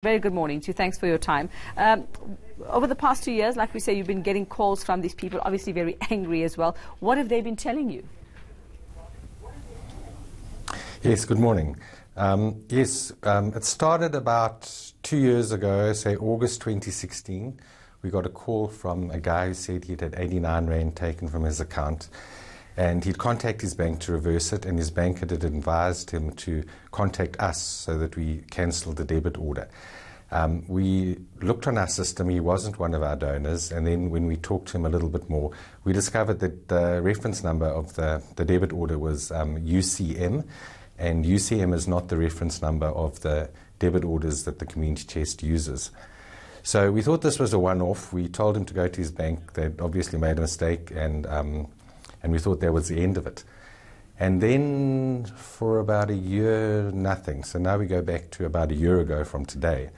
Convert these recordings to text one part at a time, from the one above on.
Very good morning to you. Thanks for your time. Over the past 2 years, like we say, you've been getting calls from these people, obviously very angry as well. What have they been telling you? Yes, good morning. It started about 2 years ago, say August 2016. We got a call from a guy who said he'd had 89 Rand taken from his account. And he'd contact his bank to reverse it, and his bank had advised him to contact us so that we cancelled the debit order. We looked on our system, he wasn't one of our donors, and then when we talked to him a little bit more, we discovered that the reference number of the debit order was UCM, and UCM is not the reference number of the debit orders that the Community Chest uses. So we thought this was a one-off. We told him to go to his bank. They'd obviously made a mistake, and we thought that was the end of it. And then for about a year, nothing. So now we go back to about a year ago from today.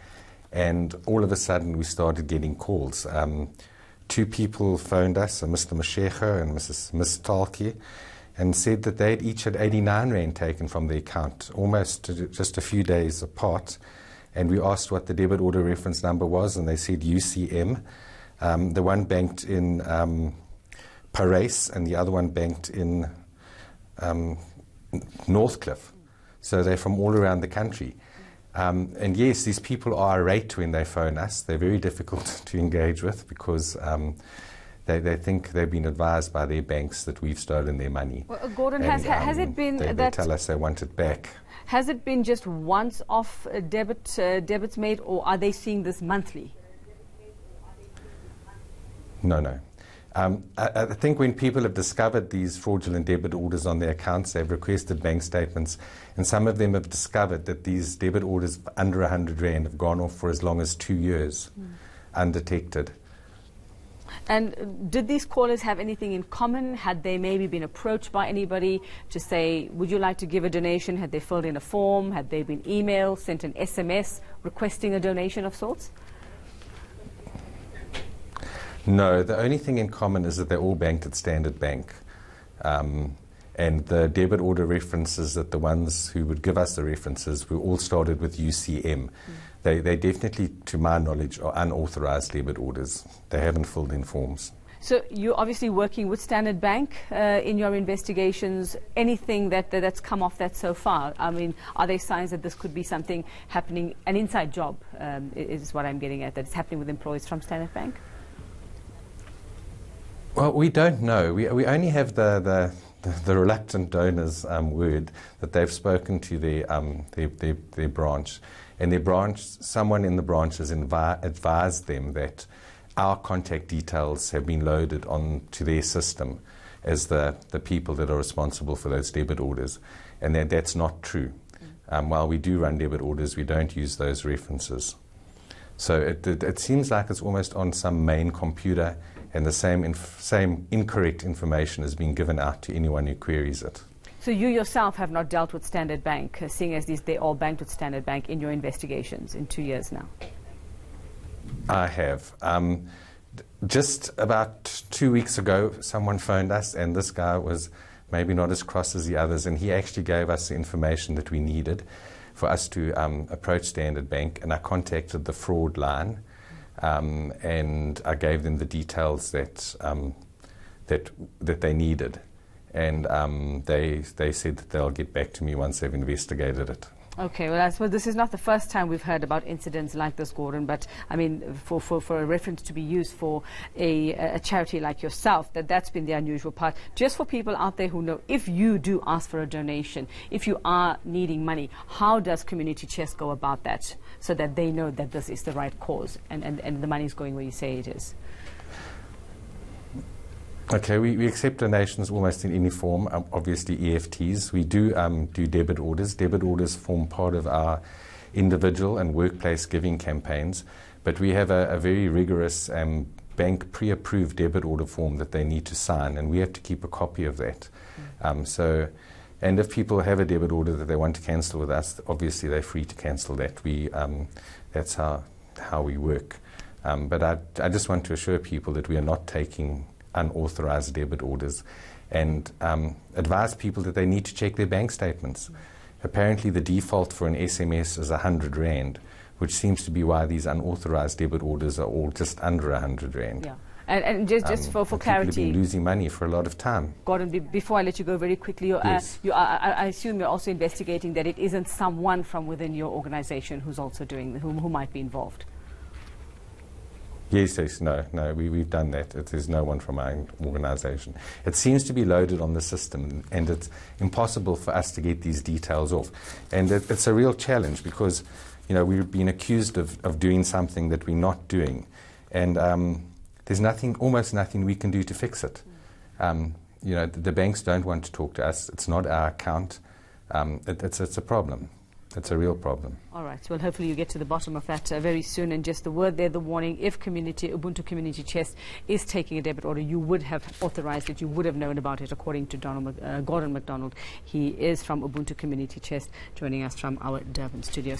And all of a sudden we started getting calls. Two people phoned us, Mr. Mashekha and Miss Talki, and said that they'd each had 89 Rand taken from the account, almost just a few days apart. And we asked what the debit order reference number was, and they said UCM. The one banked in Parys, and the other one banked in Northcliffe. So they're from all around the country. And yes, these people are irate when they phone us. They're very difficult to engage with because they think they've been advised by their banks that we've stolen their money. Well, Gordon, has it been they tell us they want it back. Has it been just once-off debits made, or are they seeing this monthly? No. I think when people have discovered these fraudulent debit orders on their accounts, they've requested bank statements, and some of them have discovered that these debit orders under 100 Rand have gone off for as long as 2 years, undetected. And did these callers have anything in common? Had they maybe been approached by anybody to say, would you like to give a donation? Had they filled in a form? Had they been emailed, sent an SMS requesting a donation of sorts? No, the only thing in common is that they're all banked at Standard Bank. And the debit order references, that the ones who would give us the references, were all started with UCM. They definitely, to my knowledge, are unauthorized debit orders. They haven't filled in forms. So you're obviously working with Standard Bank in your investigations. Anything that's come off that so far? I mean, are there signs that this could be something happening, an inside job is what I'm getting at, that it's happening with employees from Standard Bank? Well, we don't know. We only have the reluctant donors' word that they've spoken to their branch. And their branch, someone in the branch has advised them that our contact details have been loaded onto their system as the people that are responsible for those debit orders. And that's not true. While we do run debit orders, we don't use those references. So it seems like it's almost on some main computer, and the same incorrect information is being given out to anyone who queries it. So you yourself have not dealt with Standard Bank, seeing as they're all banked with Standard Bank in your investigations in 2 years now? I have. Just about 2 weeks ago, someone phoned us, and this guy was maybe not as cross as the others, and he actually gave us the information that we needed for us to approach Standard Bank, and I contacted the fraud line. And I gave them the details that they needed, and they said that they'll get back to me once they've investigated it. Okay, well, I suppose this is not the first time we've heard about incidents like this, Gordon, but I mean, for a reference to be used for a charity like yourself, that's been the unusual part. Just for people out there who know, if you do ask for a donation, if you are needing money, how does Community Chest go about that so that they know that this is the right cause and the money is going where you say it is? Okay, we accept donations almost in any form, obviously EFTs. We do debit orders. Debit orders form part of our individual and workplace giving campaigns, but we have a very rigorous bank pre-approved debit order form that they need to sign, and we have to keep a copy of that. And if people have a debit order that they want to cancel with us, obviously they're free to cancel that. That's how we work. But I just want to assure people that we are not taking unauthorized debit orders, and advise people that they need to check their bank statements. Apparently the default for an SMS is 100 Rand, which seems to be why these unauthorized debit orders are all just under 100 Rand. Yeah. And just for clarity, people have been losing money for a lot of time. Gordon, before I let you go very quickly, Yes. I assume you're also investigating that it isn't someone from within your organization who's also doing, who might be involved. Yes, no, we've done that. There's no one from our organization. It seems to be loaded on the system, and it's impossible for us to get these details off. And it's a real challenge because, you know, we've been accused of doing something that we're not doing. And there's almost nothing we can do to fix it. You know, the banks don't want to talk to us. It's not our account. It's a problem. It's a real problem. All right. Well, hopefully you get to the bottom of that very soon. And just the word there, the warning, if Ubuntu Community Chest is taking a debit order, you would have authorized it. You would have known about it, according to Gordon McDonald. He is from Ubuntu Community Chest, joining us from our Durban studio.